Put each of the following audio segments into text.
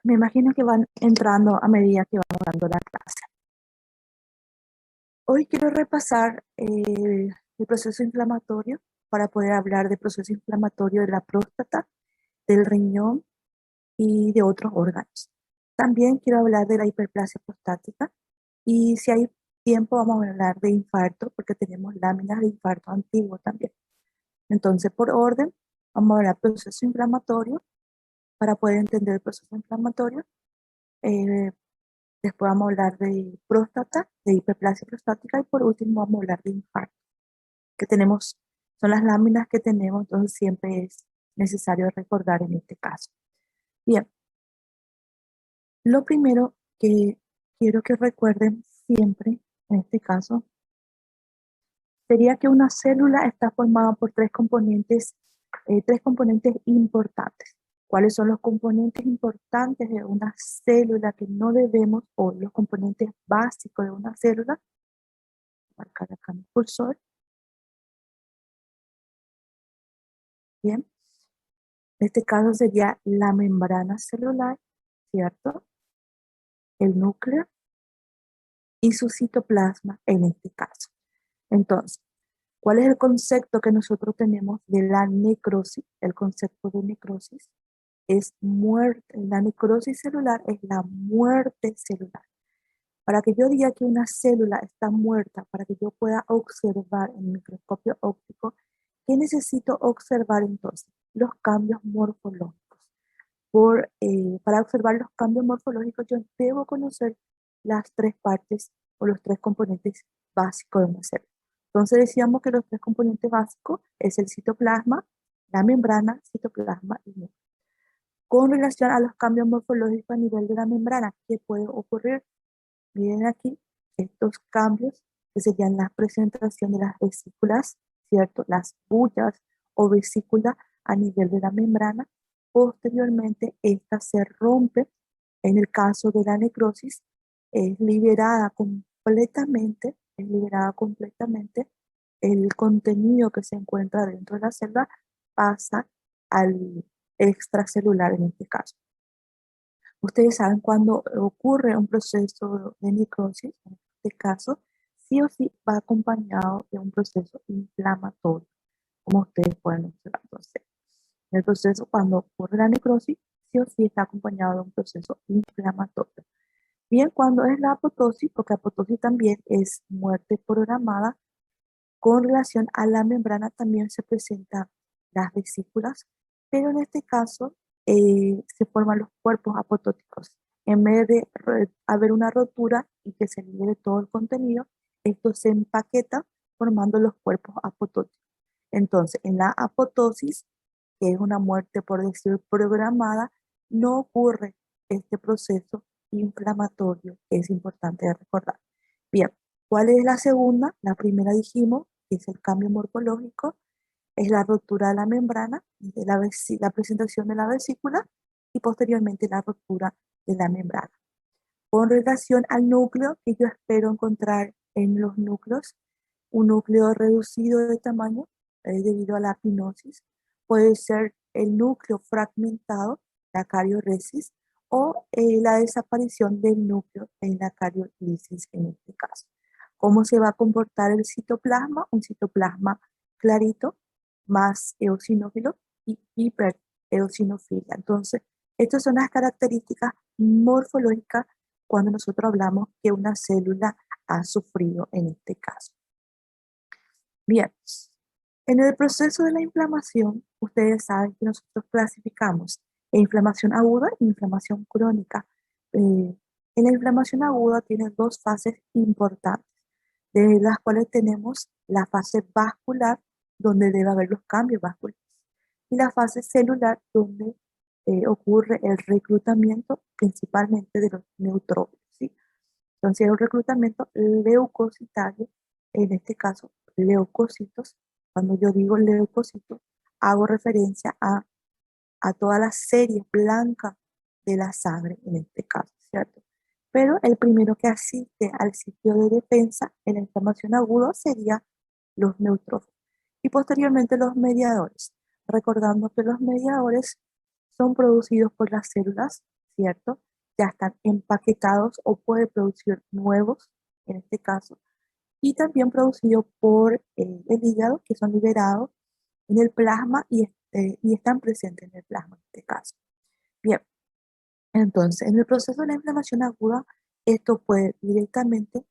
Me imagino que van entrando a medida que vamos dando la clase. Hoy quiero repasar el proceso inflamatorio para poder hablar del proceso inflamatorio de la próstata, del riñón y de otros órganos. También quiero hablar de la hiperplasia prostática y si hay tiempo vamos a hablar de infarto porque tenemos láminas de infarto antiguo también. Entonces, por orden, vamos a hablar del proceso inflamatorio para poder entender el proceso inflamatorio. Eh, Después vamos a hablar de próstata, de hiperplasia prostática y por último vamos a hablar de infarto, que tenemos, son las láminas que tenemos, entonces siempre es necesario recordar en este caso. Bien, lo primero que quiero que recuerden siempre, en este caso, sería que una célula está formada por tres componentes importantes. ¿Cuáles son los componentes importantes de una célula que no debemos, o los componentes básicos de una célula? Marcar acá mi cursor. Bien, en este caso sería la membrana celular, ¿cierto? El núcleo y su citoplasma en este caso. Entonces, ¿cuál es el concepto que nosotros tenemos de la necrosis? El concepto de necrosis es muerte. La necrosis celular es la muerte celular. Para que yo diga que una célula está muerta, para que yo pueda observar en el microscopio óptico, ¿qué necesito observar entonces? Los cambios morfológicos. Para observar los cambios morfológicos, yo debo conocer las tres partes o los tres componentes básicos de una célula. Entonces decíamos que los tres componentes básicos es el citoplasma, la membrana, citoplasma y núcleo. Con relación a los cambios morfológicos a nivel de la membrana, ¿qué puede ocurrir? Miren aquí estos cambios que serían la presentación de las vesículas, ¿cierto? Las bullas o vesículas a nivel de la membrana. Posteriormente, esta se rompe. En el caso de la necrosis, es liberada completamente. El contenido que se encuentra dentro de la célula pasa al extracelular en este caso. Ustedes saben cuando ocurre un proceso de necrosis, en este caso, sí o sí va acompañado de un proceso inflamatorio, como ustedes pueden observar. Entonces, en el proceso, cuando ocurre la necrosis, sí o sí está acompañado de un proceso inflamatorio. Bien, cuando es la apoptosis, porque apoptosis también es muerte programada, con relación a la membrana también se presentan las vesículas, pero en este caso se forman los cuerpos apotóticos. En vez de haber una rotura y que se libere todo el contenido, esto se empaqueta formando los cuerpos apotóticos. Entonces, en la apoptosis, que es una muerte por decir programada, no ocurre este proceso inflamatorio, que es importante recordar. Bien, ¿cuál es la segunda? La primera dijimos, que es el cambio morfológico, es la ruptura de la membrana, de la presentación de la vesícula y posteriormente la ruptura de la membrana. Con relación al núcleo, que yo espero encontrar en los núcleos, un núcleo reducido de tamaño debido a la pinosis, puede ser el núcleo fragmentado, la carioresis, o la desaparición del núcleo en la cariolisis en este caso. ¿Cómo se va a comportar el citoplasma? Un citoplasma clarito, más eosinófilo y hipereosinofilia. Entonces, estas son las características morfológicas cuando nosotros hablamos que una célula ha sufrido en este caso. Bien, en el proceso de la inflamación, ustedes saben que nosotros clasificamos inflamación aguda e inflamación crónica. En la inflamación aguda tiene dos fases importantes, de las cuales tenemos la fase vascular, donde debe haber los cambios vasculares, y la fase celular, donde ocurre el reclutamiento principalmente de los neutrófilos, ¿sí? Entonces, es un reclutamiento leucocitario, en este caso, leucocitos. Cuando yo digo leucocitos, hago referencia a toda la serie blanca de la sangre, en este caso, ¿cierto? Pero el primero que asiste al sitio de defensa en la inflamación aguda sería los neutrófilos y posteriormente los mediadores, recordando que los mediadores son producidos por las células ¿cierto? Ya están empaquetados o puede producir nuevos, en este caso, y también producidos por el hígado, que son liberados en el plasma y están presentes en el plasma en este caso. Bien, entonces en el proceso de la inflamación aguda, esto puede directamente,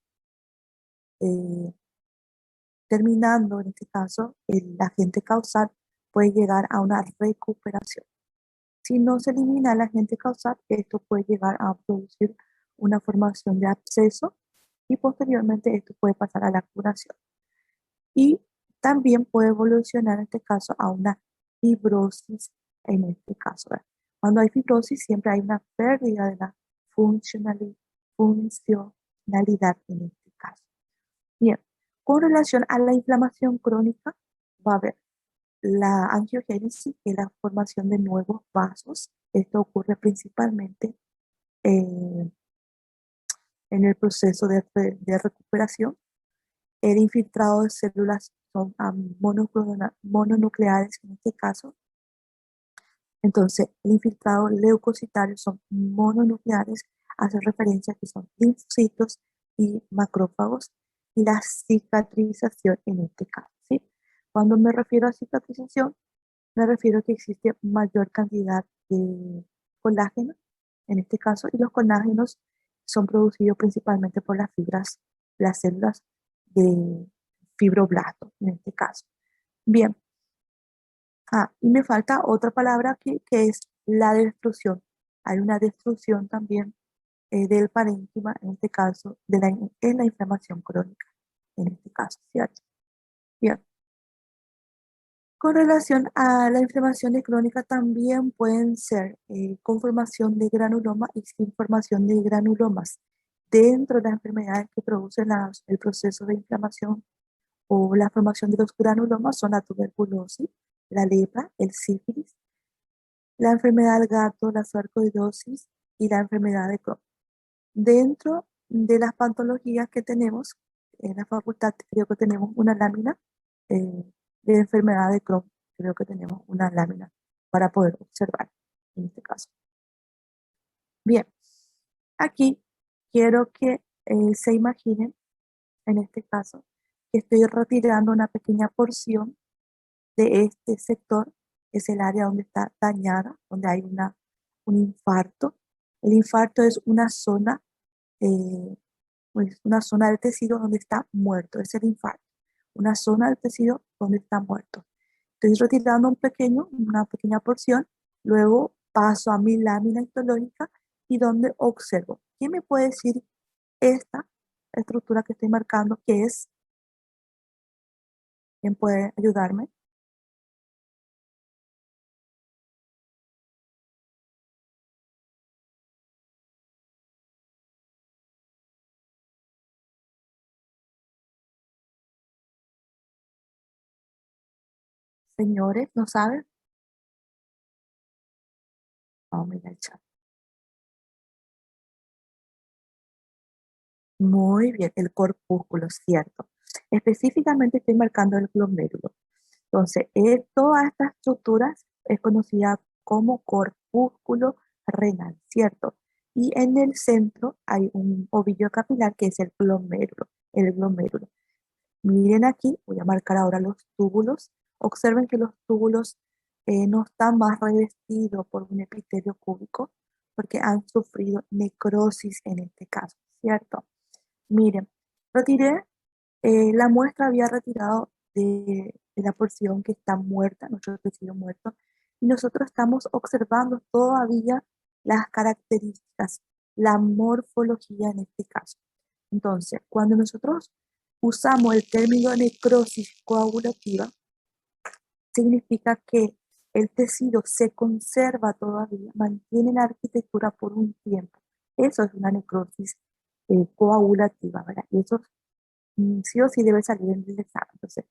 eh, terminando en este caso, el agente causal puede llegar a una recuperación. Si no se elimina el agente causal, esto puede llegar a producir una formación de absceso y posteriormente esto puede pasar a la curación. Y también puede evolucionar en este caso a una fibrosis en este caso, ¿verdad? Cuando hay fibrosis siempre hay una pérdida de la funcionalidad en este caso. Bien, con relación a la inflamación crónica, va a haber la angiogénesis, que es la formación de nuevos vasos. Esto ocurre principalmente eh, en el proceso de recuperación. El infiltrado de células son mononucleares en este caso. Entonces, el infiltrado leucocitario son mononucleares, hace referencia a que son linfocitos y macrófagos, y la cicatrización en este caso, ¿sí? Cuando me refiero a cicatrización, me refiero a que existe mayor cantidad de colágeno en este caso, y los colágenos son producidos principalmente por las fibras, las células de fibroblasto en este caso. Bien, y me falta otra palabra aquí que es la destrucción. Hay una destrucción también del parénquima, en este caso, en la inflamación crónica, en este caso, ¿cierto? Bien. Con relación a la inflamación crónica también pueden ser con formación de granuloma y sin formación de granulomas. Dentro de las enfermedades que producen el proceso de inflamación o la formación de los granulomas son la tuberculosis, la lepra, el sífilis, la enfermedad del gato, la sarcoidosis y la enfermedad de Crohn. Dentro de las patologías que tenemos en la facultad, creo que tenemos una lámina eh, de enfermedad de Crohn. Creo que tenemos una lámina para poder observar en este caso. Bien, aquí quiero que se imaginen, en este caso, que estoy retirando una pequeña porción de este sector, es el área donde está dañada, donde hay un infarto. El infarto es eh, una zona del tejido donde está muerto, es el infarto. Una zona del tejido donde está muerto. Estoy retirando una pequeña porción, luego paso a mi lámina histológica y donde observo. ¿Quién me puede decir esta estructura que estoy marcando qué es? ¿Quién puede ayudarme? Señores, ¿no saben? Vamos a mirar el chat. Muy bien, el corpúsculo, cierto. Específicamente estoy marcando el glomérulo. Entonces, toda esta estructura es conocida como corpúsculo renal, ¿cierto? Y en el centro hay un ovillo capilar que es el glomérulo, el glomérulo. Miren aquí, voy a marcar ahora los túbulos. Observen que los túbulos no están más revestidos por un epitelio cúbico porque han sufrido necrosis en este caso, ¿cierto? Miren, retiré, la muestra había retirado de la porción que está muerta, nuestro tejido muerto, y nosotros estamos observando todavía las características, la morfología en este caso. Entonces, cuando nosotros usamos el término necrosis coagulativa, significa que el tejido se conserva todavía, mantiene la arquitectura por un tiempo. Eso es una necrosis coagulativa, ¿verdad? Y eso sí o sí debe salir en el examen. Entonces,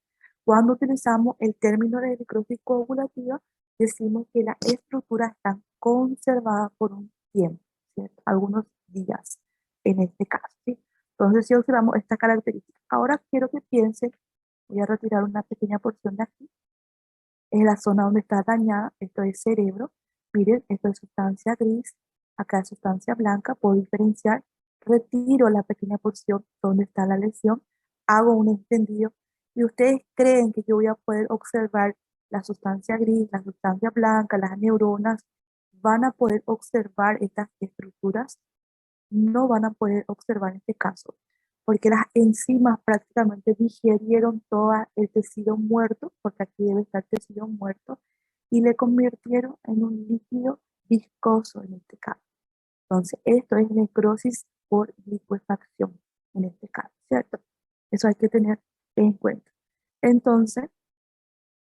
cuando utilizamos el término de necrosis coagulativa, decimos que la estructura está conservada por un tiempo, ¿cierto? Algunos días en este caso, ¿sí? Entonces, si observamos esta característica, ahora quiero que piensen, voy a retirar una pequeña porción de aquí, es la zona donde está dañada, esto es cerebro, miren, esto es sustancia gris, acá sustancia blanca, puedo diferenciar, retiro la pequeña porción donde está la lesión, hago un extendido y ustedes creen que yo voy a poder observar la sustancia gris, la sustancia blanca, las neuronas, van a poder observar estas estructuras, no van a poder observar en este caso, porque las enzimas prácticamente digirieron todo el tejido muerto, porque aquí debe estar tejido muerto, y le convirtieron en un líquido viscoso en este caso. Entonces, esto es necrosis por licuefacción en este caso, ¿cierto? Eso hay que tener en cuenta. Entonces,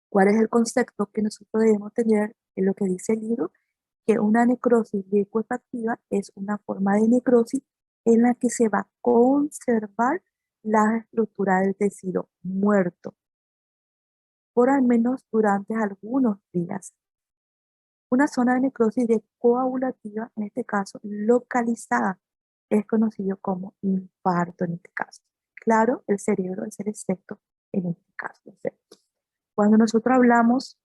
¿cuál es el concepto que nosotros debemos tener en lo que dice el libro? Que una necrosis licuefactiva es una forma de necrosis en la que se va a conservar la estructura del tejido muerto por al menos durante algunos días. Una zona de necrosis de coagulativa, en este caso localizada, es conocido como infarto en este caso. Claro, el cerebro es el excepto en este caso. Cuando nosotros hablamos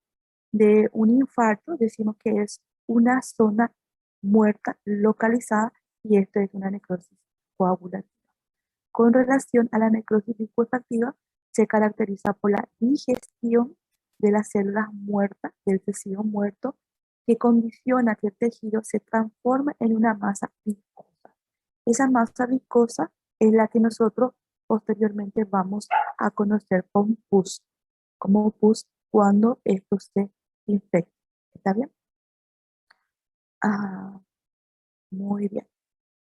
de un infarto, decimos que es una zona muerta localizada y esto es una necrosis coagulativa. Con relación a la necrosis licuefactiva, se caracteriza por la digestión de las células muertas, del tejido muerto, que condiciona que el tejido se transforme en una masa viscosa. Esa masa viscosa es la que nosotros posteriormente vamos a conocer como pus cuando esto se infecta. ¿Está bien? Ah, muy bien.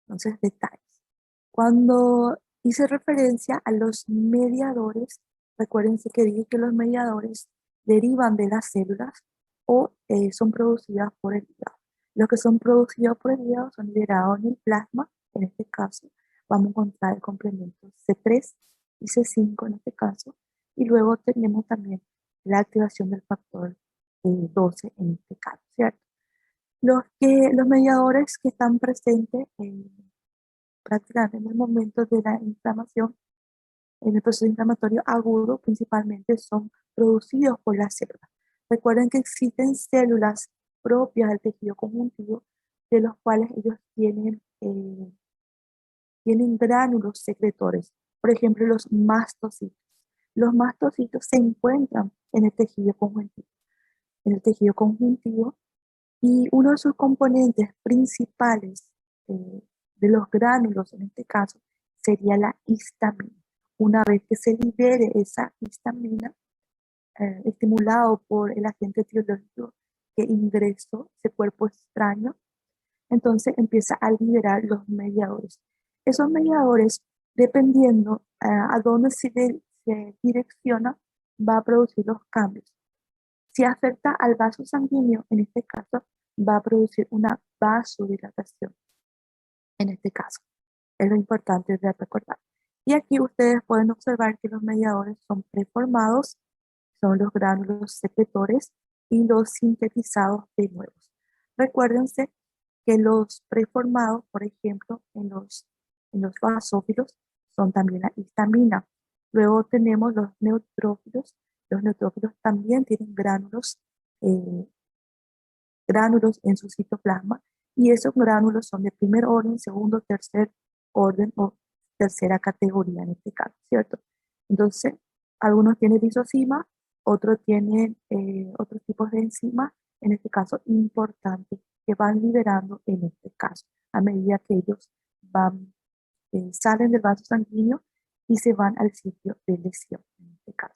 Entonces, detalles. Cuando hice referencia a los mediadores, recuérdense que dije que los mediadores derivan de las células o son producidas por el hígado. Los que son producidos por el hígado son liberados en el plasma, en este caso vamos a encontrar el complemento C3 y C5 en este caso, y luego tenemos también la activación del factor 12 en este caso, ¿cierto? Los mediadores que están presentes prácticamente en el momento de la inflamación, en el proceso inflamatorio agudo, principalmente son producidos por las células. Recuerden que existen células propias del tejido conjuntivo, de los cuales ellos tienen gránulos secretores, por ejemplo, los mastocitos. Los mastocitos se encuentran en el tejido conjuntivo y uno de sus componentes principales de los gránulos, en este caso, sería la histamina. Una vez que se libere esa histamina, estimulado por el agente etiológico que ingresó ese cuerpo extraño, entonces empieza a liberar los mediadores. Esos mediadores, dependiendo a dónde se direcciona, va a producir los cambios. Si afecta al vaso sanguíneo, en este caso, va a producir una vasodilatación. En este caso, es lo importante de recordar. Y aquí ustedes pueden observar que los mediadores son preformados, son los gránulos secretores y los sintetizados de nuevos. Recuérdense que los preformados, por ejemplo, en los basófilos, son también la histamina. Luego tenemos los neutrófilos. Los neutrófilos también tienen eh, gránulos en su citoplasma y esos gránulos son de primer orden, segundo, tercer orden o tercera categoría en este caso, ¿cierto? Entonces, algunos tienen lisozima, otros tienen otros tipos de enzimas, en este caso importantes, que van liberando en este caso, a medida que ellos salen del vaso sanguíneo y se van al sitio de lesión, en este caso.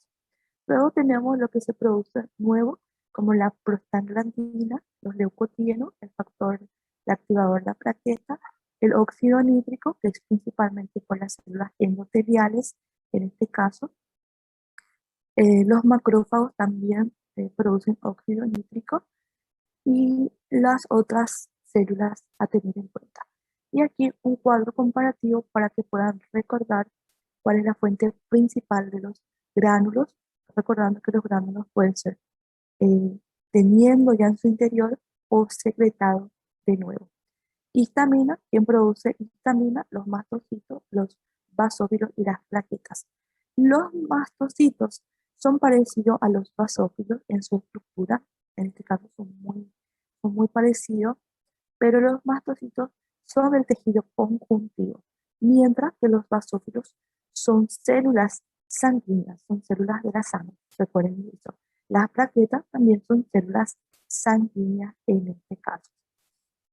Luego tenemos lo que se produce nuevo, como la prostaglandina, los leucotrienos, el factor, el activador de la plaqueta, el óxido nítrico, que es principalmente por las células endoteliales, en este caso. Los macrófagos también producen óxido nítrico y las otras células a tener en cuenta. Y aquí un cuadro comparativo para que puedan recordar cuál es la fuente principal de los gránulos, recordando que los gránulos pueden ser eh, teniendo ya en su interior o secretado de nuevo. Histamina, ¿quién produce histamina? Los mastocitos, los basófilos y las plaquetas. Los mastocitos son parecidos a los basófilos en su estructura, en este caso son muy parecidos, pero los mastocitos son del tejido conjuntivo, mientras que los basófilos son células sanguíneas, son células de la sangre. Recuerden eso. Las plaquetas también son células sanguíneas en este caso.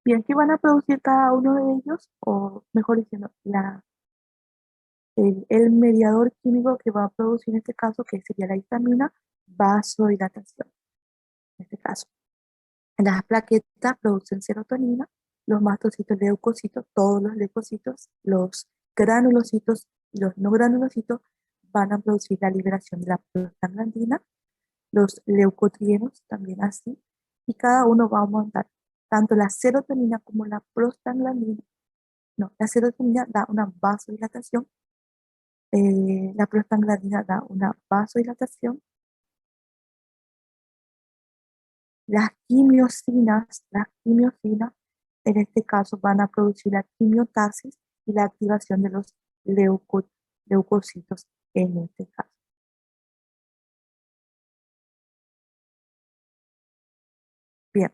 Bien, ¿qué van a producir cada uno de ellos? O mejor diciendo, el mediador químico que va a producir en este caso, que sería la histamina, vasodilatación. En este caso, las plaquetas producen serotonina, los mastocitos leucocitos, todos los leucocitos, los granulocitos y los no granulocitos van a producir la liberación de la prostaglandina, los leucotrienos también así, y cada uno va a aumentar tanto la serotonina como la prostaglandina. No, la serotonina da una vasodilatación, la prostaglandina da una vasodilatación, las quimiosinas en este caso van a producir la quimiotasis y la activación de los leucocitos en este caso. Bien,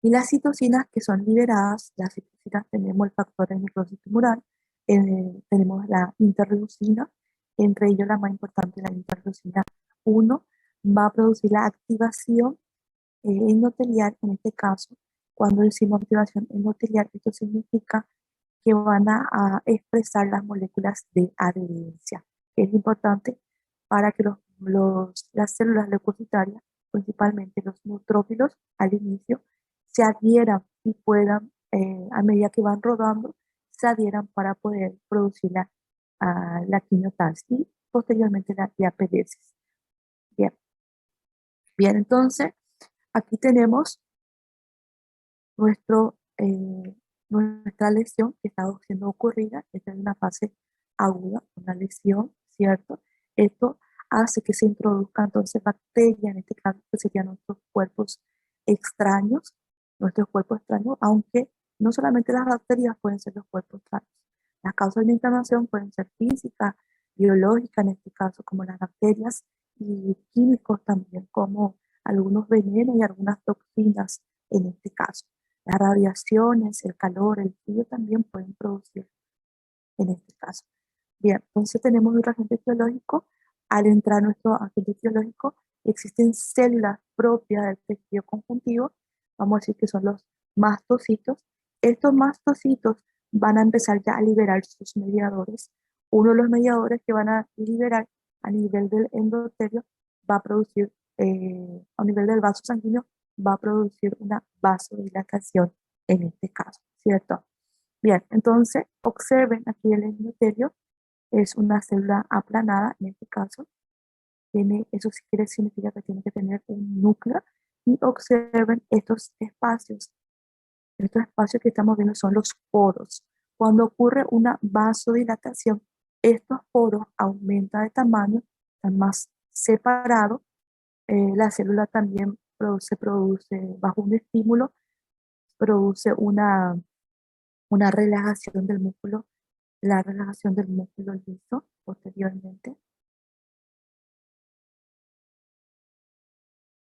y las citocinas que son liberadas, las citocinas tenemos el factor de necrosis tumoral, tenemos la interleucina, entre ellos la más importante, la interleucina 1, va a producir la activación endotelial, en este caso, cuando decimos activación endotelial, esto significa que van a expresar las moléculas de adherencia, que es importante para que las células leucocitarias, principalmente los neutrófilos al inicio, se adhieran y puedan, a medida que van rodando, se adhieran para poder producir la quimiotasis y posteriormente la diapedesis. Bien, bien, entonces aquí tenemos nuestro, nuestra lesión que está siendo ocurrida. Esta es una fase aguda, una lesión, ¿cierto? Esto hace que se introduzcan entonces bacterias, en este caso que serían nuestros cuerpos extraños, aunque no solamente las bacterias pueden ser los cuerpos extraños. Las causas de inflamación pueden ser físicas, biológicas, en este caso, como las bacterias, y químicos también, como algunos venenos y algunas toxinas en este caso. Las radiaciones, el calor, el frío también pueden producir en este caso. Bien, entonces tenemos nuestro agente biológico. Al entrar nuestro agente biológico, existen células propias del tejido conjuntivo, vamos a decir que son los mastocitos. Estos mastocitos van a empezar ya a liberar sus mediadores. Uno de los mediadores que van a liberar a nivel del endotelio va a producir, a nivel del vaso sanguíneo, va a producir una vasodilatación en este caso, ¿cierto? Bien, entonces observen aquí el endotelio, es una célula aplanada en este caso, eso sí quiere significa que tiene que tener un núcleo, y observen estos espacios que estamos viendo son los poros. Cuando ocurre una vasodilatación, estos poros aumentan de tamaño, están más separados, la célula también produce bajo un estímulo, produce una relajación del músculo, la relajación del músculo liso posteriormente.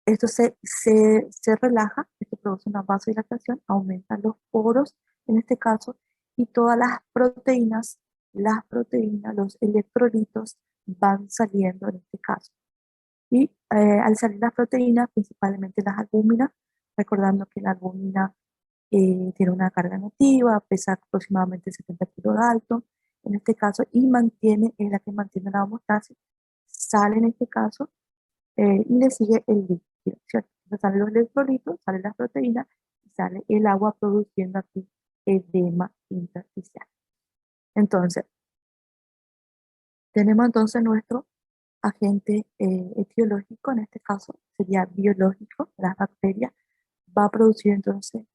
Esto se relaja, esto produce una vasodilatación, aumentan los poros en este caso, y todas las proteínas, los electrolitos van saliendo en este caso. Y al salir las proteínas, principalmente las albúminas, recordando que la albúmina tiene una carga nativa, pesa aproximadamente 70 kilos de alto, en este caso, y es la que mantiene la homeostasis, sale en este caso, y le sigue el líquido, ¿cierto? Entonces salen los electrolitos, salen las proteínas, y sale el agua produciendo aquí edema intersticial. Entonces, tenemos entonces nuestro agente etiológico, en este caso sería biológico, las bacterias, va a producir entonces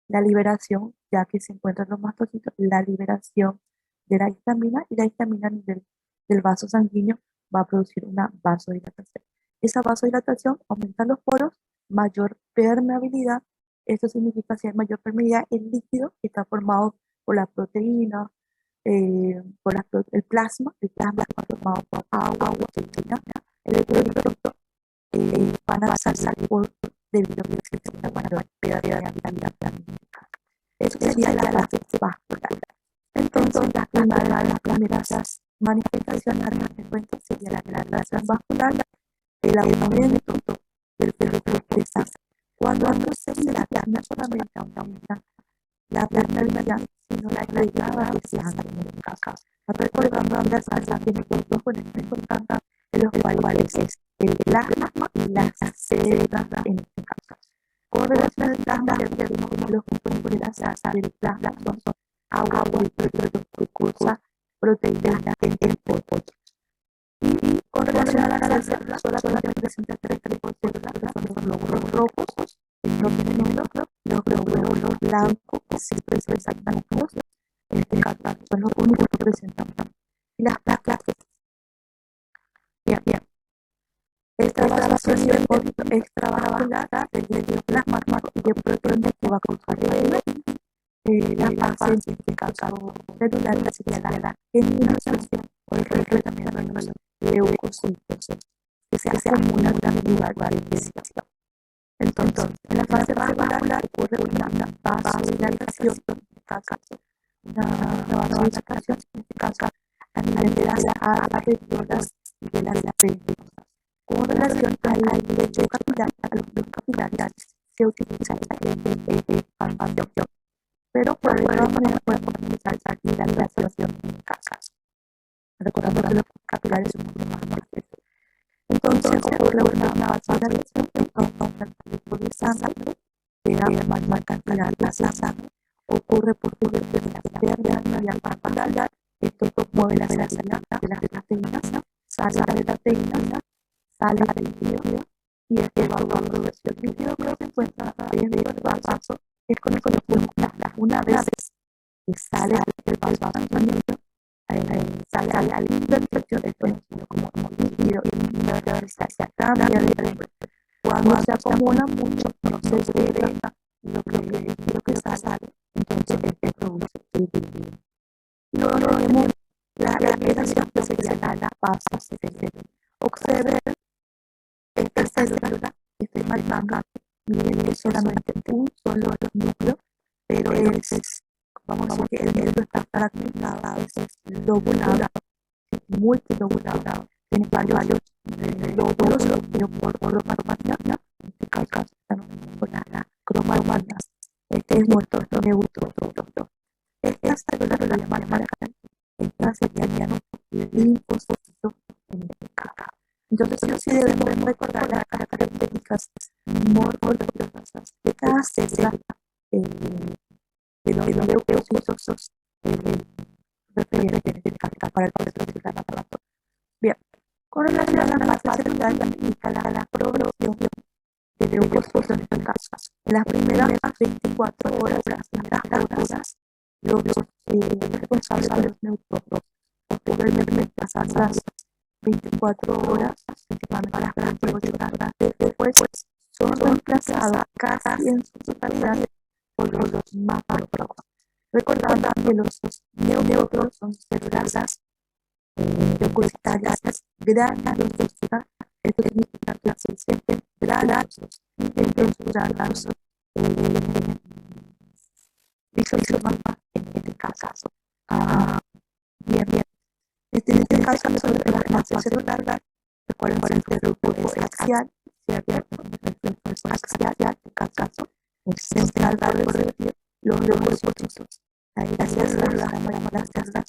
la liberación, ya que se encuentran los mastocitos, la liberación de la histamina, y la histamina a nivel del vaso sanguíneo va a producir una vasodilatación. Esa vasodilatación aumenta los poros, mayor permeabilidad. Esto significa que hay mayor permeabilidad, el líquido que está formado por la proteína, el plasma está formado por agua, proteína, el electrolito, van a salir debido a que existe una mayor pérdida de vitalidad. Eso sería la fase vascular. Entonces, las primeras manifestaciones que encuentran sería la dilatación vascular, el aumento del flujo de sangre. Cuando se dilata, no solamente aumenta la permeabilidad, sino la llegada de sangre en el caso. Recordando que la sangre tiene dos componentes importantes, en los cuales es el plasma y las células en este caso. Con relación al plasma, los componentes de la sangre del plasma son agua, glucosa, proteína, el polvo. Y con relación a la célula, solamente presenta tres tipos de células, que son los glóbulos rojos, no tienen núcleo, los glóbulos blancos, que sí presentan núcleos, en este caso son los únicos que presentan, y las placas. Bien. Esta grabación de depósito extravascular del medio plasmático y de proteínas que va a causar la fase en este caso celular sería la eliminación o el reclutamiento de leucocitos que se acumulan en varias veces. Entonces, en la fase vascular ocurre una vasodilatación, una vasodilatación en este caso a nivel de las arteriolas y de las apéndices. Con relación al lecho capilar, a los glóbulos capilares, se utiliza el expansión, pero de todas maneras podemos utilizar la dilatación en casas. Recordando que los capilares son mucho más fuertes. Entonces ocurre una vasodilatación, entonces el flujo de sangre llega a más cantidad de sangre, ocurre por de la pérdida medial vascular, esto mueve la salida de las proteínas, sale la proteína, sale el líquido y este va a producir el líquido que se encuentra dentro del vaso, es con el que una vez que sale del vaso sanguíneo, sale al interior del conocido como líquido y el líquido se cambia de temperatura. Cuando se acumula mucho, no se segrega lo que sale, entonces este produce el líquido. Luego tenemos la respiración, que sería la fase de observe esta célula que estoy marcando, miren es solamente un solo núcleo, pero vamos a decir que el núcleo está fragmentado, a veces lobulado, multilobulado, tiene varios lóbulos, pero por cromatina, en este caso estamos con la cromatina, este es nuestro neutro. Esta célula lo llamamos esta sería nuestro linfocito en este caso. Entonces, sí debemos recordar las características morfológicas de cada célula de los leucocitos referentes para el proceso del aparato. Bien, con relación a la fase celular, indica la progresión de leucocitos en este caso. En las primeras 24 horas, los responsables de los neutrófilos ocurren pasadas 24 horas, principalmente a las 48 horas después, son reemplazados casi en su totalidad por los macrófagos. Recordando que los neutrófilos son células leucocitarias granulosas, esto significa que se sienten granulosos, entonces lisosomas en este caso. Bien. En este caso, la fase celular, recuerden que el grupo es axial, se abierto el grupo axial, en este caso, es central para recorrer los leucocitos. Ahí las células, las células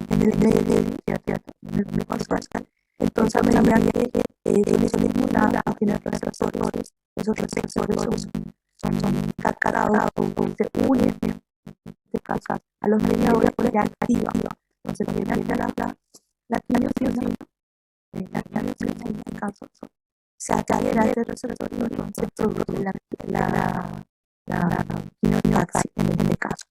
en el medio, en el grupo axial. Entonces, a medida que ellos son estimulados, tienen receptores, esos receptores son captados o se unen, en este caso, a los mediadores que activan. Entonces, la quimiosina, en este caso, se adhiere a este receptor y entonces produce la quimiotaxis en este caso.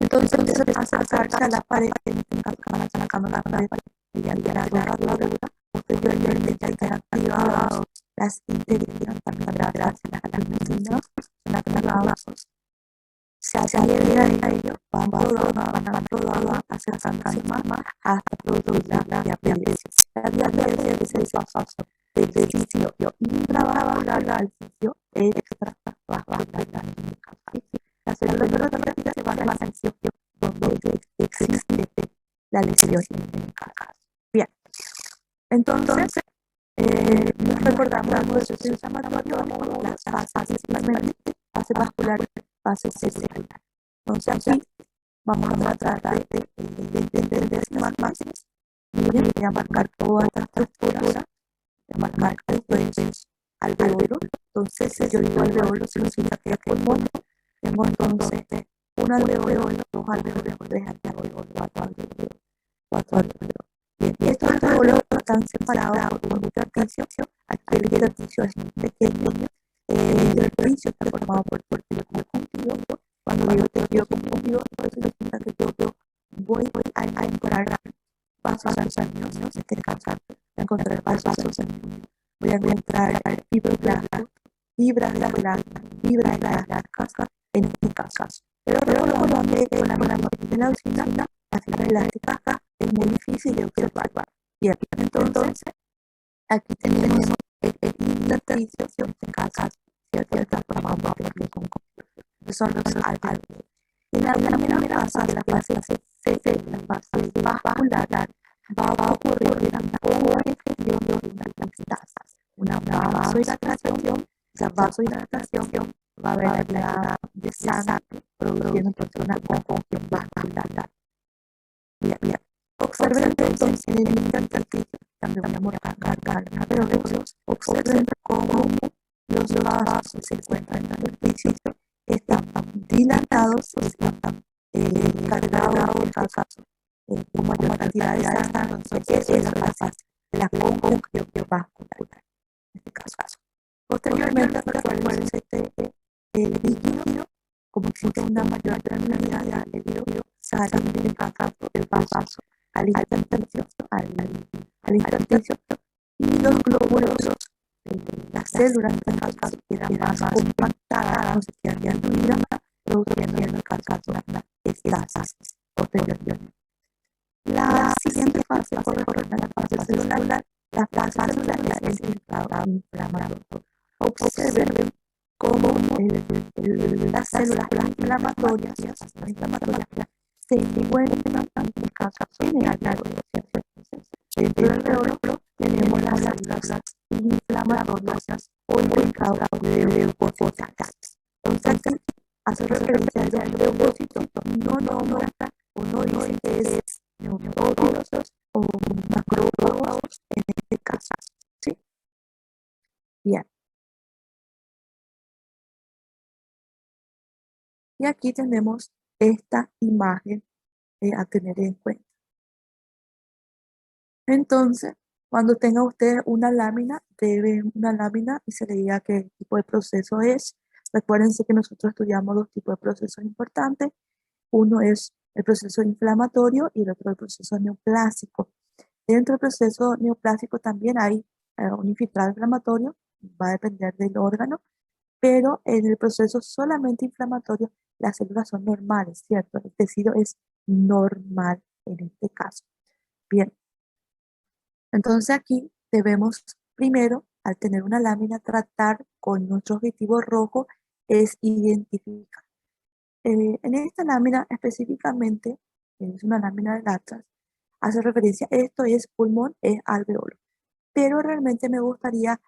Entonces, empieza a acercarse a la pared, en este caso, a la cámara de pared, y ya la deuda, posteriormente ya están activados las inteligencias también gracias a la quimiosina, son activados. Se adhiere a ellos, van rodando, acercándose más hasta producir la diabetes. La diabetes es el paso del sitio intravascular al sitio extravascular. Las células neurotrofitas se van al sitio donde existe la lesión en el caso. Bien, entonces nos recordamos el proceso inflamatorio, las fases principalmente, fase vascular, fase celular. Entonces aquí vamos a tratar de entender más. Miren, voy a marcar toda esta estructura, voy a marcar esto es alveolo. Entonces, si yo digo alveolo, significa que es pulmón. Tengo entonces un alveolo, dos alveolos, tres alveolos, cuatro alveolos. Bien, y estos alveolos están separados por un intersticio. Aquí el intersticio es muy pequeño. El intersticio está formado por tejido conjuntivo. Cuando digo tejido conjuntivo, eso significa que yo voy a encontrar vasos sanguíneos, en este caso, voy a encontrar vasos sanguíneos, voy a encontrar fibroblastos, fibras de las cascas, en este caso. Pero recordando que con la leucina, la fibra elástica es muy difícil de observar. Bien, entonces, aquí tenemos el intersticio, en este caso, ¿cierto? Está formado por tejido conjuntivo. Son los alveolos. En la primera fase, la fase C, la fase vascular, va a ocurrir una congestión de una metástasis, una vasodilatación. Esa vasodilatación va a haber la de sangre produciendo entonces una congestión vascular. Bien. Observen entonces en el intersticio, también vamos a marcar alveolos. Observen cómo los vasos se encuentran en el intersticio están dilatados, están cargados en cada caso con mayor cantidad de sangre. Entonces, eso es la fase de la congestión vascular, en este caso. Posteriormente, recuerden el líquido, como existe una mayor permeabilidad del líquido, sale del vaso al intersticio, y los glóbulos, las células en este caso quedan más compactadas, no se quedan diluidas, produciendo en el caso una estasis posteriormente. La siguiente fase corresponde a la fase celular. La fase celular es el inflamatorio. Observen cómo las células inflamatorias se encuentran en el caso en el alveolo. Dentro del alveolo tenemos las células inflamatorias o indicadas por leucocitos. Entonces, hace referencia a los leucocitos, no nombra o no dice que es neutrófilos o macrófagos en este caso. ¿Sí? Bien. Y aquí tenemos esta imagen a tener en cuenta. Entonces, cuando tenga usted una lámina y se le diga qué tipo de proceso es, recuérdense que nosotros estudiamos dos tipos de procesos importantes. Uno es el proceso inflamatorio y el otro el proceso neoplásico. Dentro del proceso neoplásico también hay un infiltrado inflamatorio, va a depender del órgano, pero en el proceso solamente inflamatorio las células son normales, ¿cierto? El tejido es normal en este caso. Bien, entonces aquí debemos primero, al tener una lámina, tratar con nuestro objetivo rojo es identificar. En esta lámina específicamente, es una lámina de latas, hace referencia, esto es pulmón, es alveolo. Pero realmente me gustaría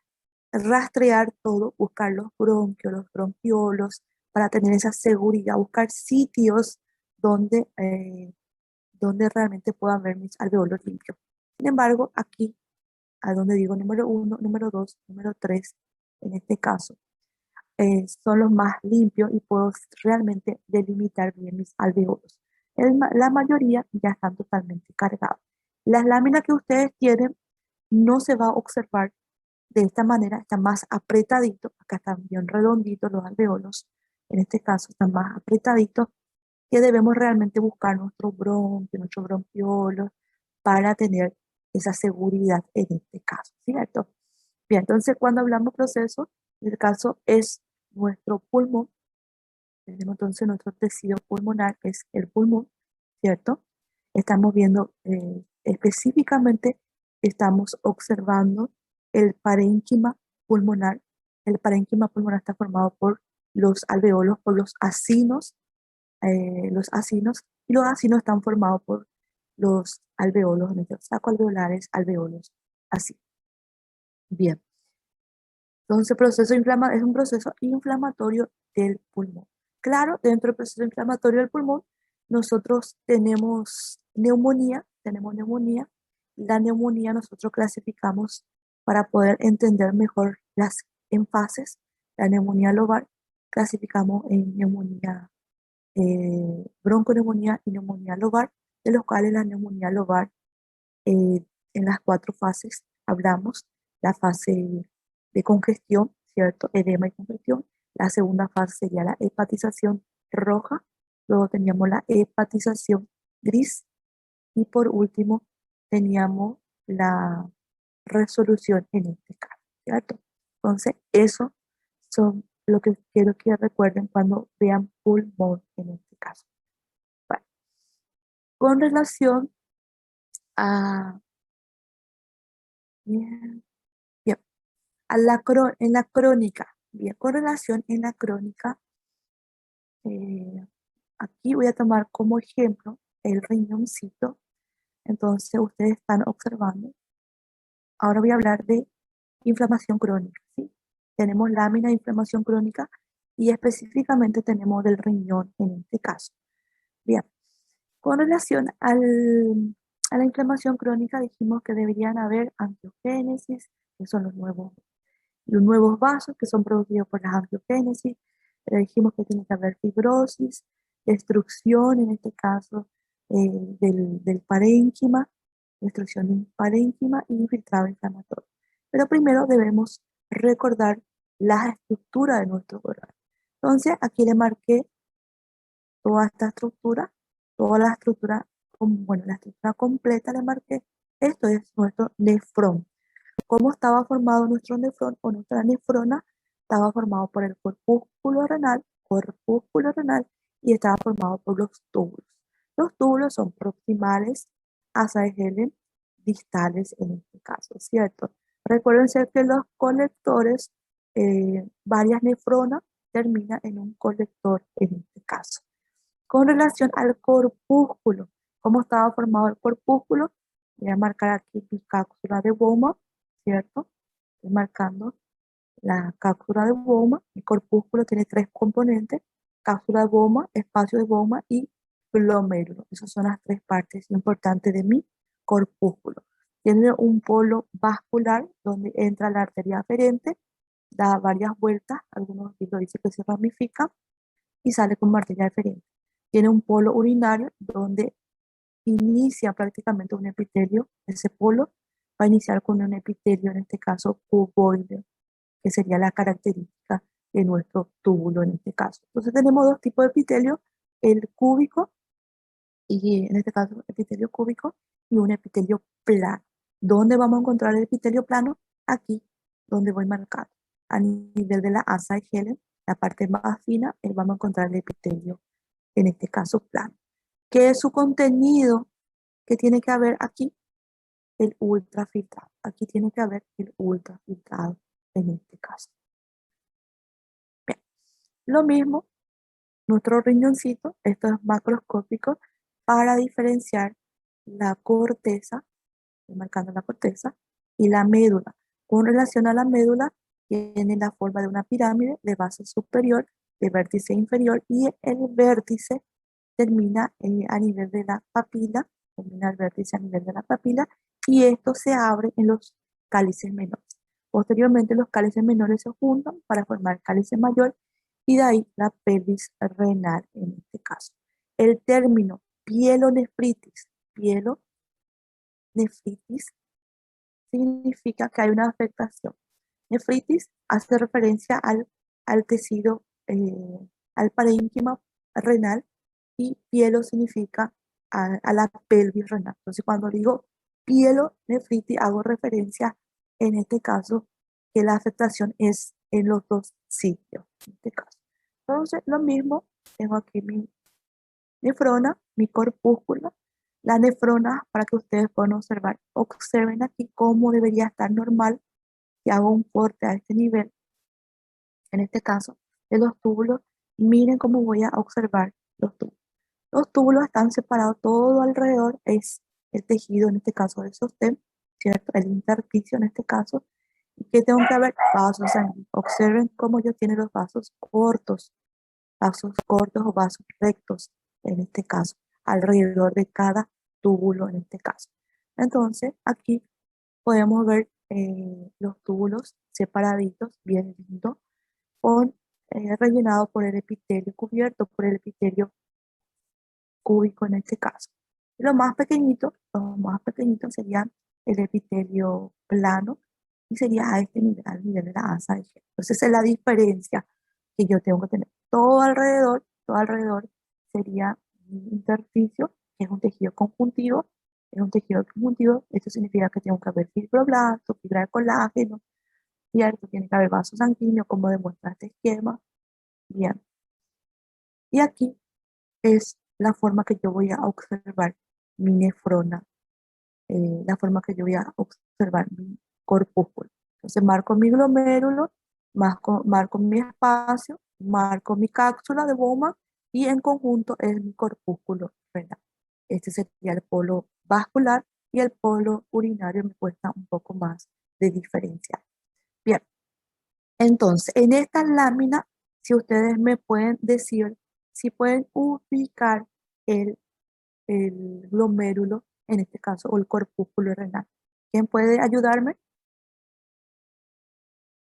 rastrear todo, buscar los bronquios, los bronquiolos, para tener esa seguridad, buscar sitios donde realmente puedan ver mis alveolos limpios. Sin embargo, aquí, a donde digo número 1, número 2, número 3, en este caso, son los más limpios y puedo realmente delimitar bien mis alveolos. La mayoría ya están totalmente cargados. Las láminas que ustedes tienen no se va a observar de esta manera, están más apretaditos, acá están bien redonditos los alveolos, en este caso están más apretaditos, que debemos realmente buscar nuestro bronquio, nuestro bronquiolo, para tener esa seguridad en este caso, ¿cierto? Bien, entonces cuando hablamos proceso, el caso es nuestro pulmón, tenemos entonces nuestro tejido pulmonar, es el pulmón, ¿cierto? Estamos viendo específicamente, estamos observando el parénquima pulmonar. El parénquima pulmonar está formado por los alveolos, por los acinos, y los acinos están formados por los alveolos, en este saco alveolares, alveolos, así. Bien. Entonces, es un proceso inflamatorio del pulmón. Claro, dentro del proceso inflamatorio del pulmón, nosotros tenemos neumonía. La neumonía nosotros clasificamos para poder entender mejor las en fases. La neumonía lobar clasificamos en neumonía, bronconeumonía y neumonía lobar, de los cuales la neumonía lobar, eh, en las cuatro fases hablamos: la fase de congestión, ¿cierto? Edema y congestión. La segunda fase sería la hepatización roja. Luego teníamos la hepatización gris. Y por último, teníamos la resolución en este caso, ¿cierto? Entonces, eso son lo que quiero que recuerden cuando vean pulmón en este caso. Bueno, con relación a, bien, bien, en la crónica, bien, con relación en la crónica, eh, aquí voy a tomar como ejemplo el riñoncito. Entonces, ustedes están observando. Ahora voy a hablar de inflamación crónica, ¿sí? Tenemos lámina de inflamación crónica y específicamente tenemos del riñón en este caso. Bien, con relación a la inflamación crónica dijimos que deberían haber angiogénesis, que son los nuevos vasos que son producidos por las angiogénesis. Dijimos que tiene que haber fibrosis, destrucción en este caso, del parénquima, destrucción del parénquima y infiltrado inflamatorio. Pero primero debemos recordar la estructura de nuestro órgano. Entonces aquí le marqué toda esta estructura, toda la estructura, bueno, la estructura completa le marqué. Esto es nuestro nefrón. ¿Cómo estaba formado nuestro nefrón o nuestra nefrona? Estaba formado por el corpúsculo renal, y estaba formado por los túbulos. Los túbulos son proximales a Helen, distales en este caso, ¿cierto? Recuerden que los colectores, varias nefronas, termina en un colector en este caso. Con relación al corpúsculo, ¿cómo estaba formado el corpúsculo? Voy a marcar aquí mi cápsula de Bowman, ¿cierto? Estoy marcando la cápsula de Bowman. El corpúsculo tiene tres componentes: cápsula de Bowman, espacio de Bowman y glomérulo. Esas son las tres partes importantes de mi corpúsculo. Tiene un polo vascular donde entra la arteria aferente, da varias vueltas, algunos lo dicen que se ramifica y sale como arteria aferente. Tiene un polo urinario donde inicia prácticamente un epitelio. Ese polo va a iniciar con un epitelio, en este caso cuboide, que sería la característica de nuestro túbulo en este caso. Entonces tenemos dos tipos de epitelio: el cúbico, y en este caso epitelio cúbico, y un epitelio plano. ¿Dónde vamos a encontrar el epitelio plano? Aquí, donde voy marcando. A nivel de la asa de Helen, la parte más fina, vamos a encontrar el epitelio, en este caso plano. ¿Qué es su contenido? ¿Qué tiene que haber aquí? El ultrafiltrado. Aquí tiene que haber el ultrafiltrado en este caso. Bien. Lo mismo, nuestro riñoncito, esto es macroscópico, para diferenciar la corteza, estoy marcando la corteza, y la médula. Con relación a la médula, tiene la forma de una pirámide de base superior, de vértice inferior, y el vértice termina a nivel de la papila, termina el vértice a nivel de la papila, y esto se abre en los cálices menores. Posteriormente, los cálices menores se juntan para formar el cálice mayor, y de ahí la pelvis renal en este caso. El término pielonefritis significa que hay una afectación. Nefritis hace referencia al tejido, al parénquima renal, y pielo significa a la pelvis renal. Entonces, cuando digo pielonefritis, hago referencia en este caso que la afectación es en los dos sitios. En este caso. Entonces, lo mismo, tengo aquí mi nefrona, mi corpúsculo, la nefrona, para que ustedes puedan observar. Observen aquí cómo debería estar normal Si hago un corte a este nivel, en este caso, de los túbulos, miren cómo voy a observar los túbulos. Los túbulos están separados todo alrededor, es el tejido, en este caso del sostén, ¿cierto? El intersticio en este caso. ¿Y que tengo que ver? Vasos sanguíneos. Observen cómo yo tiene los vasos cortos o vasos rectos, en este caso, alrededor de cada túbulo, en este caso. Entonces, aquí podemos ver los túbulos separaditos, bien lindos, con rellenado por el epitelio, cubierto por el epitelio cúbico en este caso. Los más pequeñitos serían el epitelio plano y sería a este nivel, al nivel de la asa de Henle. Entonces, esa es la diferencia que yo tengo que tener. Todo alrededor sería un intersticio, que es un tejido conjuntivo. Es un tejido conjuntivo, esto significa que tengo que haber fibroblastos, fibra de colágeno, ¿cierto? Tiene que haber vasos sanguíneos, como demuestra este esquema. Bien. Y aquí es la forma que yo voy a observar mi nefrona, la forma que yo voy a observar mi corpúsculo. Entonces marco mi glomérulo, marco mi espacio, marco mi cápsula de Bowman y en conjunto es mi corpúsculo renal. Este sería el polo vascular y el polo urinario me cuesta un poco más de diferencia. Bien, entonces en esta lámina, si ustedes me pueden decir, si pueden ubicar el el glomérulo, en este caso, o el corpúsculo renal. ¿Quién puede ayudarme,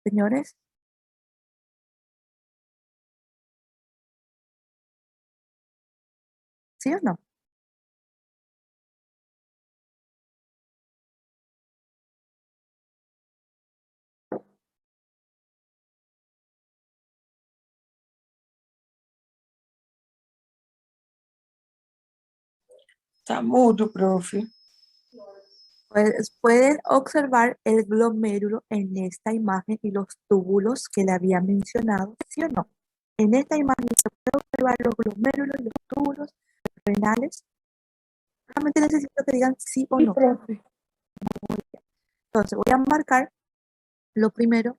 señores? ¿Sí o no? Tá mudo, profe. Pues pueden observar el glomérulo en esta imagen y los túbulos que le había mencionado, ¿sí o no? En esta imagen se puede observar los glomérulos y los túbulos renales. Solamente necesito que digan sí o Sí, no. profe. Entonces voy a marcar lo primero,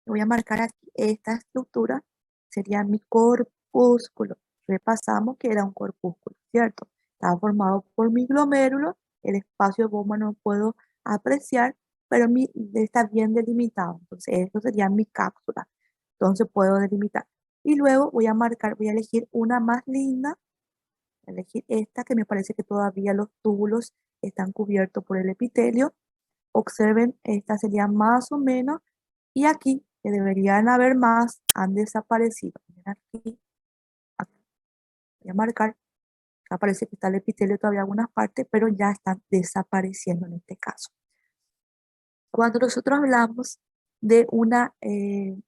voy a marcar aquí esta estructura, sería mi corpúsculo. Repasamos que era un corpúsculo, ¿cierto? Estaba formado por mi glomérulo, el espacio de Bowman no puedo apreciar, pero está bien delimitado. Entonces, esto sería mi cápsula. Entonces, puedo delimitar. Y luego voy a marcar, voy a elegir una más linda, elegir esta que me parece que todavía los túbulos están cubiertos por el epitelio. Observen, esta sería más o menos, y aquí, que deberían haber más, han desaparecido. Miren aquí voy a marcar, acá parece que está el epitelio todavía en algunas partes, pero ya están desapareciendo en este caso. Cuando nosotros hablamos de en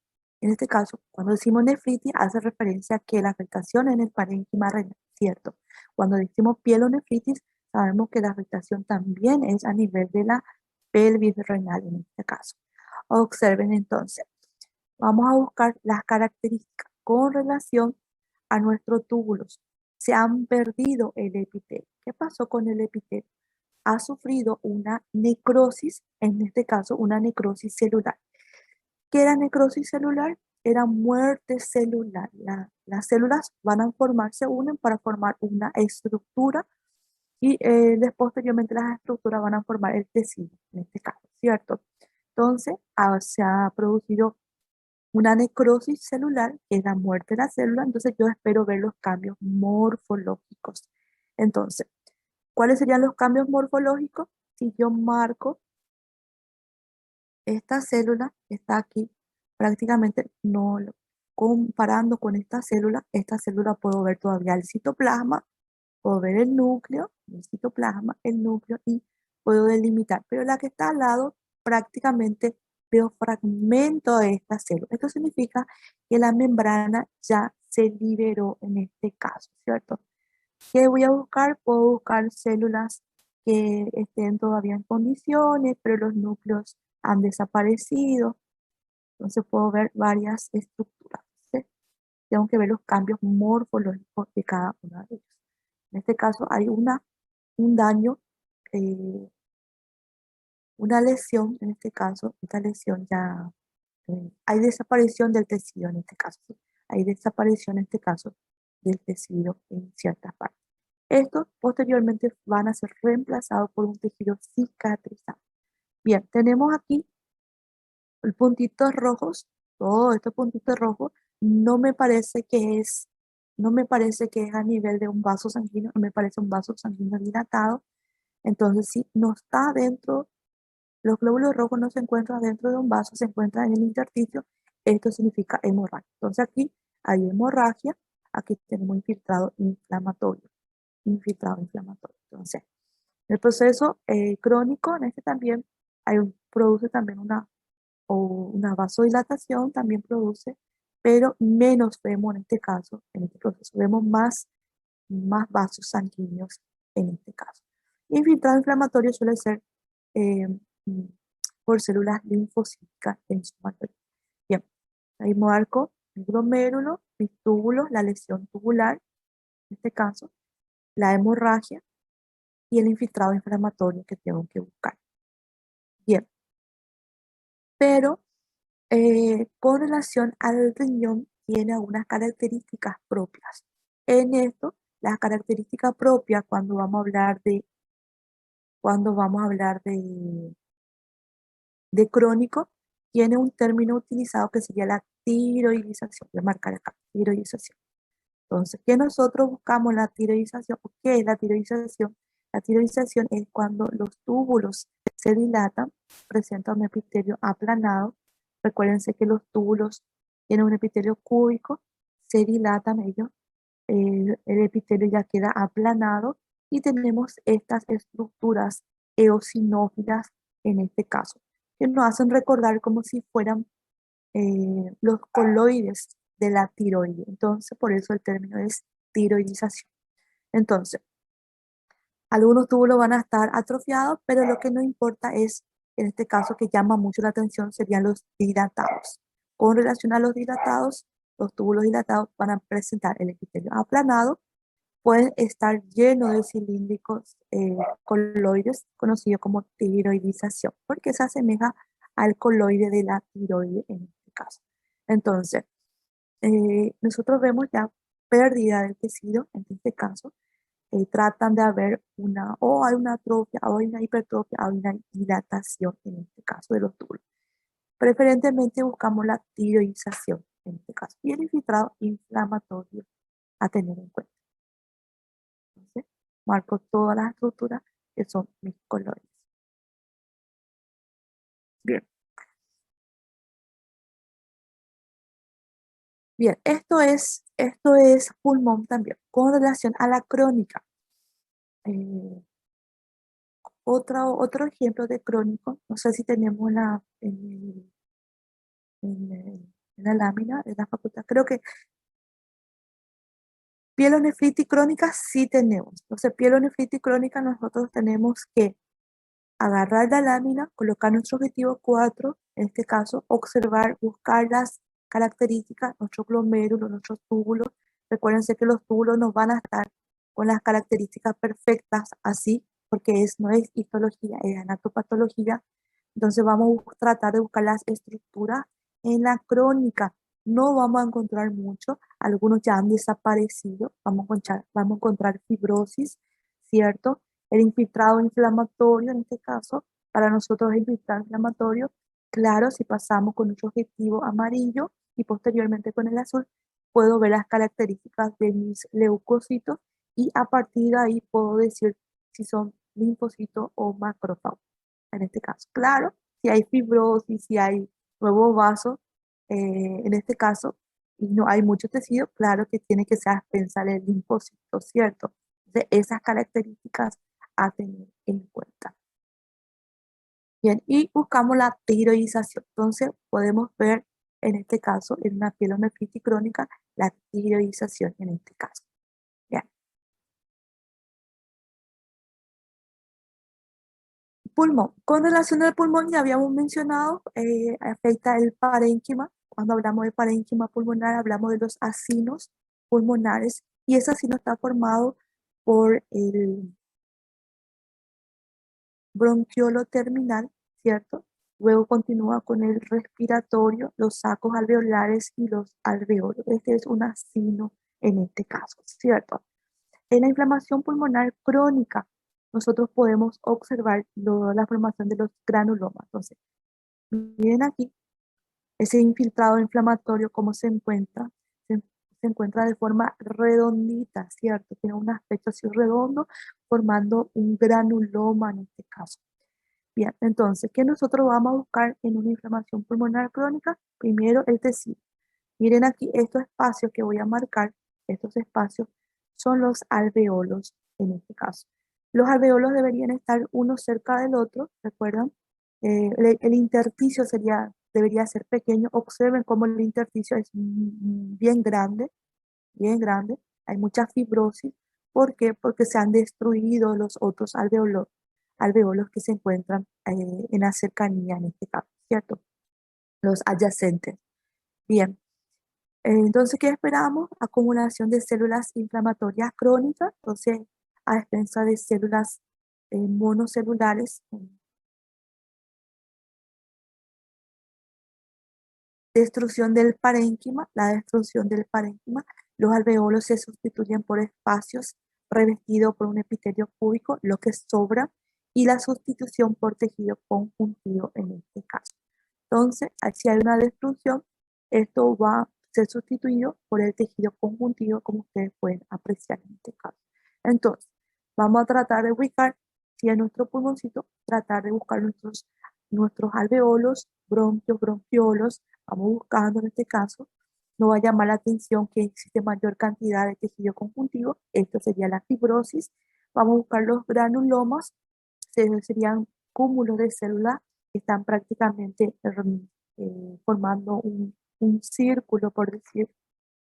este caso, cuando decimos nefritis, hace referencia a que la afectación en el parénquima renal, ¿cierto? Cuando decimos pielonefritis, sabemos que la afectación también es a nivel de la pelvis renal en este caso. Observen entonces, vamos a buscar las características con relación a nuestros túbulos. Se han perdido el epitelio. ¿Qué pasó con el epitelio? Ha sufrido una necrosis, en este caso una necrosis celular. ¿Qué era necrosis celular? Era muerte celular. Las células van a formarse, unen para formar una estructura y posteriormente las estructuras van a formar el tejido, en este caso, ¿cierto? Entonces, se ha producido una necrosis celular, que es la muerte de la célula, entonces yo espero ver los cambios morfológicos. Entonces, ¿cuáles serían los cambios morfológicos? Si yo marco esta célula que está aquí, prácticamente no comparando con esta célula puedo ver todavía el citoplasma, puedo ver el núcleo, el citoplasma, el núcleo y puedo delimitar, pero la que está al lado prácticamente veo fragmento de esta célula. Esto significa que la membrana ya se liberó en este caso, ¿cierto? ¿Qué voy a buscar? Puedo buscar células que estén todavía en condiciones, pero los núcleos han desaparecido. Entonces puedo ver varias estructuras. ¿Sí? Tengo que ver los cambios morfológicos de cada una de ellas. En este caso hay un daño, eh, una lesión, en este caso, esta lesión ya hay desaparición del tejido en este caso, ¿sí? Hay desaparición en este caso del tejido en ciertas partes. Estos posteriormente van a ser reemplazados por un tejido cicatrizado. Bien, tenemos aquí los puntitos rojos, todos estos puntitos rojos, no me parece que es, no me parece que es a nivel de un vaso sanguíneo, no me parece un vaso sanguíneo dilatado. Entonces, si no está dentro, los glóbulos rojos no se encuentran dentro de un vaso, se encuentran en el intersticio, esto significa hemorragia. Entonces aquí hay hemorragia, aquí tenemos infiltrado inflamatorio. Entonces, el proceso crónico, en este también produce también una vasodilatación, también produce, pero menos vemos en este caso, en este proceso, vemos más vasos sanguíneos en este caso. Infiltrado inflamatorio suele ser eh, mm, por células linfocíticas en su mayoría. Bien, ahí marco el glomérulo, mis túbulos, la lesión tubular, en este caso, la hemorragia y el infiltrado inflamatorio que tengo que buscar. Bien, pero con relación al riñón tiene algunas características propias. En esto, las características propias cuando vamos a hablar de crónico, tiene un término utilizado que sería la tiroidización. Voy a marcar acá, tiroidización. Entonces, ¿qué nosotros buscamos la tiroidización? ¿Qué es la tiroidización? La tiroidización es cuando los túbulos se dilatan, presentan un epitelio aplanado. Recuérdense que los túbulos tienen un epitelio cúbico, se dilatan ellos, el epitelio ya queda aplanado y tenemos estas estructuras eosinófilas en este caso, que nos hacen recordar como si fueran los coloides de la tiroide. Entonces, por eso el término es tiroidización. Entonces, algunos túbulos van a estar atrofiados, pero lo que no importa es, en este caso, que llama mucho la atención, serían los dilatados. Con relación a los dilatados, los túbulos dilatados van a presentar el epitelio aplanado, pueden estar llenos de cilíndricos coloides, conocido como tiroidización, porque se asemeja al coloide de la tiroide en este caso. Entonces, nosotros vemos ya pérdida del tejido, en este caso, tratan de haber o hay una atrofia, o hay una hipertrofia, o hay una dilatación en este caso de los túbulos. Preferentemente buscamos la tiroidización en este caso y el infiltrado inflamatorio a tener en cuenta. Entonces, marco todas las estructuras que son mis colores. Bien. Bien, esto es pulmón también, con relación a la crónica. Otro ejemplo de crónico, no sé si tenemos en la lámina de la facultad, creo que pielonefritis crónica sí tenemos. Entonces, pielonefritis crónica nosotros tenemos que agarrar la lámina, colocar nuestro objetivo 4, en este caso, observar, buscar las características, nuestros glomérulos, nuestros túbulos. Recuérdense que los túbulos no van a estar con las características perfectas así, porque no es histología, es anatopatología. Entonces vamos a tratar de buscar las estructuras en la crónica. No vamos a encontrar mucho, algunos ya han desaparecido, vamos a encontrar fibrosis, ¿cierto? El infiltrado inflamatorio, en este caso, para nosotros el infiltrado inflamatorio, claro, si pasamos con nuestro objetivo amarillo y posteriormente con el azul, puedo ver las características de mis leucocitos y a partir de ahí puedo decir si son linfocitos o macrófagos. En este caso, claro, si hay fibrosis, si hay nuevos vasos, en este caso, y no hay mucho tejido, claro que tiene que ser pensar el linfocito, ¿cierto? De esas características a tener en cuenta. Bien, y buscamos la tiroidización. Entonces, podemos ver en este caso, en una pielonefritis crónica, la tiroidización en este caso. Bien. Pulmón. Con relación al pulmón, ya habíamos mencionado, afecta el parénquima. Cuando hablamos de parénquima pulmonar, hablamos de los acinos pulmonares, y ese acino está formado por el bronquiolo terminal, ¿cierto? Luego continúa con el respiratorio, los sacos alveolares y los alveolos. Este es un asino en este caso, ¿cierto? En la inflamación pulmonar crónica, nosotros podemos observar la formación de los granulomas. Entonces, miren aquí, ese infiltrado inflamatorio, ¿cómo se encuentra? Se encuentra de forma redondita, ¿cierto? Tiene un aspecto así redondo, formando un granuloma en este caso. Bien, entonces, ¿qué nosotros vamos a buscar en una inflamación pulmonar crónica? Primero, el tejido. Miren aquí estos espacios que voy a marcar, estos espacios son los alveolos en este caso. Los alveolos deberían estar uno cerca del otro, ¿recuerdan? El intersticio debería ser pequeño. Observen cómo el intersticio es bien grande, bien grande. Hay mucha fibrosis. ¿Por qué? Porque se han destruido los otros alveolos que se encuentran en la cercanía, en este caso, ¿cierto? Los adyacentes. Bien. Entonces, ¿qué esperamos? Acumulación de células inflamatorias crónicas, entonces, a expensa de células monocelulares. Destrucción del parénquima, la destrucción del parénquima, los alveolos se sustituyen por espacios revestidos por un epitelio cúbico, lo que sobra, y la sustitución por tejido conjuntivo en este caso. Entonces, si hay una destrucción, esto va a ser sustituido por el tejido conjuntivo, como ustedes pueden apreciar en este caso. Entonces, vamos a tratar de ubicar, si en nuestro pulmoncito, tratar de buscar nuestros alveolos, bronquios, bronquiolos, vamos buscando en este caso, nos va a llamar la atención que existe mayor cantidad de tejido conjuntivo, esto sería la fibrosis, vamos a buscar los granulomas, serían cúmulos de células que están prácticamente formando un círculo, por decir,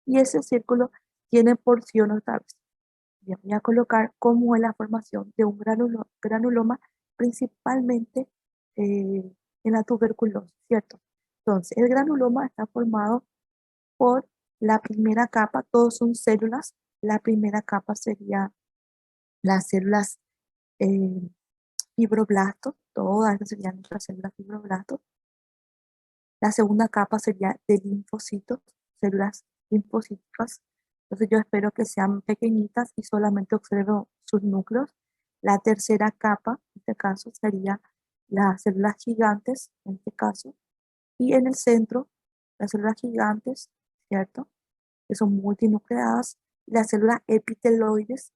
y ese círculo tiene porciones otra vez. Voy a colocar cómo es la formación de un granuloma, principalmente en la tuberculosis, ¿cierto? Entonces, el granuloma está formado por la primera capa, todos son células. La primera capa sería las células eh, fibroblastos, todas estas serían nuestras células fibroblastos. La segunda capa sería de linfocitos, células linfocíticas. Entonces yo espero que sean pequeñitas y solamente observo sus núcleos. La tercera capa, en este caso, sería las células gigantes, en este caso. Y en el centro, las células gigantes, ¿cierto? Que son multinucleadas. Y las células epiteloides,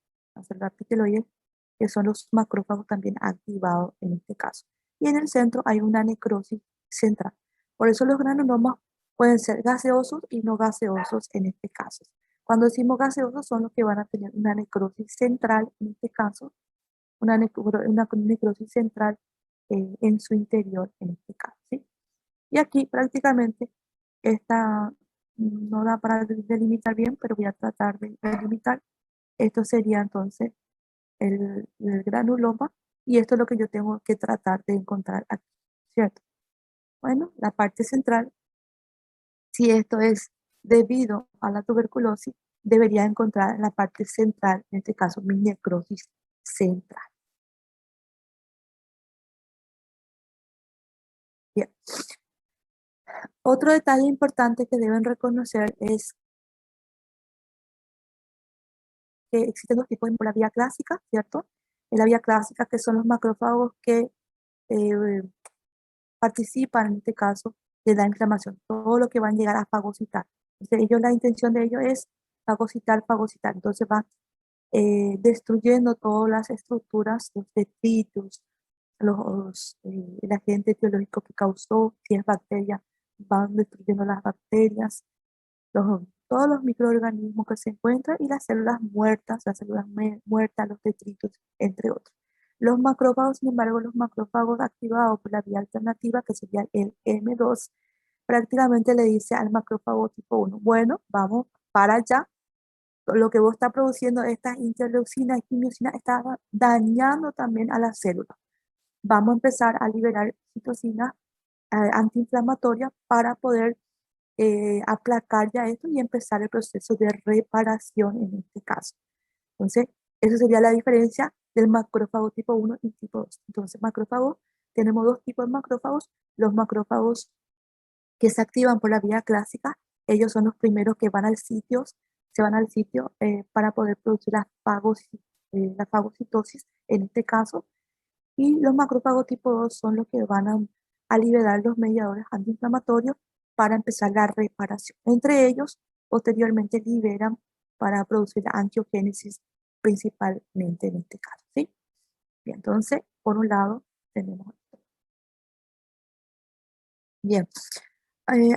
que son los macrófagos también activados en este caso. Y en el centro hay una necrosis central. Por eso los granulomas pueden ser gaseosos y no gaseosos en este caso. Cuando decimos gaseosos son los que van a tener una necrosis central, en este caso, una necrosis central en su interior, en este caso. ¿Sí? Y aquí prácticamente esta no da para delimitar bien, pero voy a tratar de delimitar. Esto sería entonces el granuloma y esto es lo que yo tengo que tratar de encontrar aquí, ¿cierto? Bueno, la parte central, si esto es debido a la tuberculosis, debería encontrar en la parte central, en este caso mi necrosis central. Bien. Otro detalle importante que deben reconocer es que existen dos tipos de la vía clásica, ¿cierto? En la vía clásica, que son los macrófagos que eh, participan, en este caso, de la inflamación, todo lo que van a llegar a fagocitar. Entonces, la intención de ellos es fagocitar, fagocitar. Entonces, va destruyendo todas las estructuras, los detritus, el agente etiológico que causó, si es bacteria, van destruyendo las bacterias, todos los microorganismos que se encuentran y las células muertas, muertas, los detritus, entre otros. Los macrófagos, sin embargo, los macrófagos activados por la vía alternativa, que sería el M2, prácticamente le dice al macrófago tipo 1, bueno, vamos para allá, lo que vos está produciendo estas interleucinas y quimiosinas está dañando también a las células. Vamos a empezar a liberar citocinas antiinflamatorias para poder aplacar ya esto y empezar el proceso de reparación en este caso. Entonces, eso sería la diferencia del macrófago tipo 1 y tipo 2. Entonces, macrófago tenemos dos tipos de macrófagos. Los macrófagos que se activan por la vía clásica, ellos son los primeros que van al sitio, se van al sitio para poder producir la fagocitosis en este caso. Y los macrófagos tipo 2 son los que van a liberar los mediadores antiinflamatorios para empezar la reparación. Entre ellos, posteriormente liberan para producir la angiogénesis principalmente en este caso, ¿sí? Bien, entonces, por un lado, tenemos esto. Bien,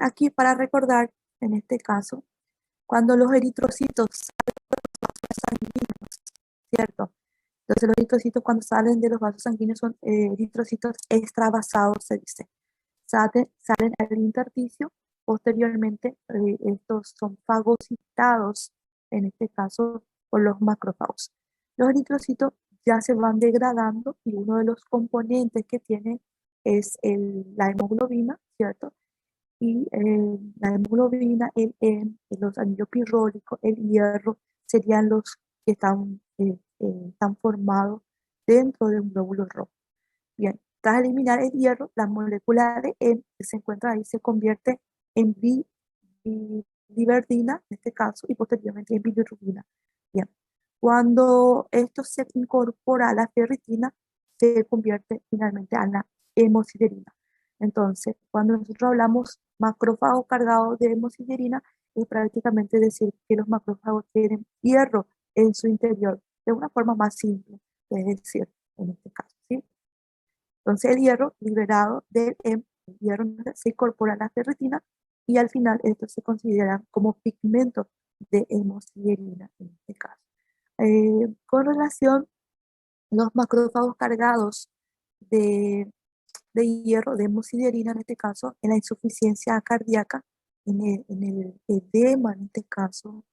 aquí para recordar, en este caso, cuando los eritrocitos salen de los vasos sanguíneos, ¿cierto? Entonces los eritrocitos cuando salen de los vasos sanguíneos son eritrocitos extravasados, se dice. Salen al intersticio, posteriormente estos son fagocitados, en este caso por los macrófagos. Los eritrocitos ya se van degradando y uno de los componentes que tiene es la hemoglobina, ¿cierto? Y la hemoglobina, los anillos pirrólicos, el hierro, serían los que están formados dentro de un glóbulo rojo. Bien, tras eliminar el hierro, la molécula de M que se encuentra ahí se convierte en biliverdina, en este caso, y posteriormente en bilirrubina. Bien, cuando esto se incorpora a la ferritina, se convierte finalmente a la hemosiderina. Entonces, cuando nosotros hablamos macrófagos cargados de hemosiderina, es prácticamente decir que los macrófagos tienen hierro en su interior, de una forma más simple, es decir, en este caso, ¿sí? Entonces el hierro liberado del el hierro se incorpora a la ferritina y al final esto se considera como pigmento de hemosiderina en este caso. Con relación a los macrófagos cargados de, de hierro, de hemosiderina en este caso, en la insuficiencia cardíaca, en el edema en este caso,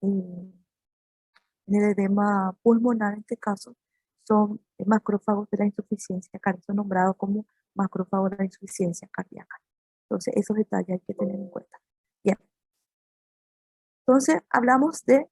en el edema pulmonar en este caso, son macrófagos de la insuficiencia cardíaca, son nombrados como macrófagos de la insuficiencia cardíaca. Entonces, esos detalles hay que tener en cuenta. Bien. Entonces, hablamos de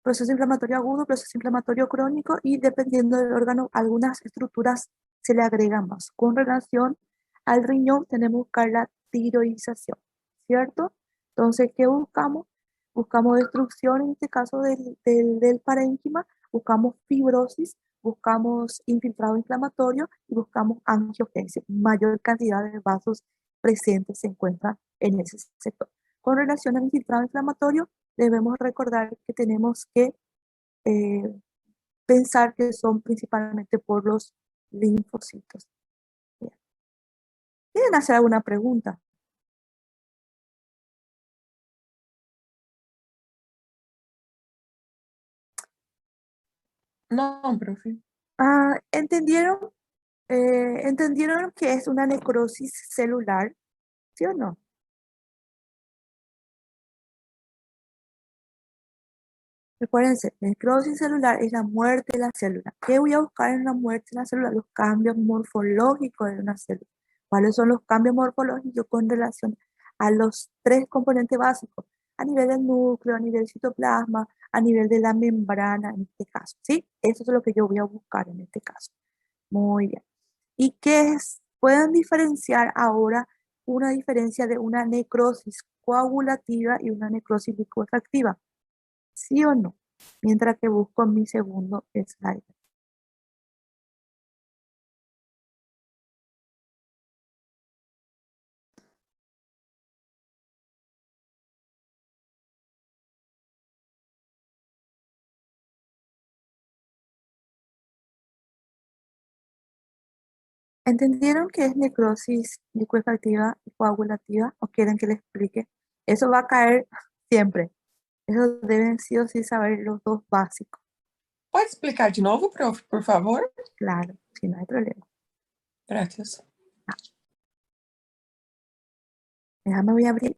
proceso inflamatorio agudo, proceso inflamatorio crónico y dependiendo del órgano, algunas estructuras se le agregan más. Con relación al riñón, tenemos que buscar la tiroidización, ¿cierto? Entonces, ¿qué buscamos? Buscamos destrucción, en este caso del parénquima, buscamos fibrosis, buscamos infiltrado inflamatorio y buscamos angiogénesis. Mayor cantidad de vasos presentes se encuentran en ese sector. Con relación al infiltrado inflamatorio, debemos recordar que tenemos que eh, pensar que son principalmente por los linfocitos. Bien. ¿Quieren hacer alguna pregunta? No, profe. ¿Entendieron? ¿Entendieron que es una necrosis celular? ¿Sí o no? Recuérdense, necrosis celular es la muerte de la célula. ¿Qué voy a buscar en la muerte de la célula? Los cambios morfológicos de una célula. ¿Cuáles son los cambios morfológicos con relación a los tres componentes básicos? A nivel del núcleo, a nivel del citoplasma, a nivel de la membrana, en este caso, ¿sí? Eso es lo que yo voy a buscar en este caso. Muy bien. ¿Y qué es? Pueden diferenciar ahora una diferencia de una necrosis coagulativa y una necrosis licuefactiva. ¿Sí o no? Mientras que busco mi segundo slide. ¿Entendieron qué es necrosis licuefactiva y coagulativa? ¿O quieren que les explique? Eso va a caer siempre. Eso deben sí o sí saber los dos básicos. ¿Puede explicar de novo, profe, por favor? Claro, si no hay problema. Gracias. Déjame, voy a abrir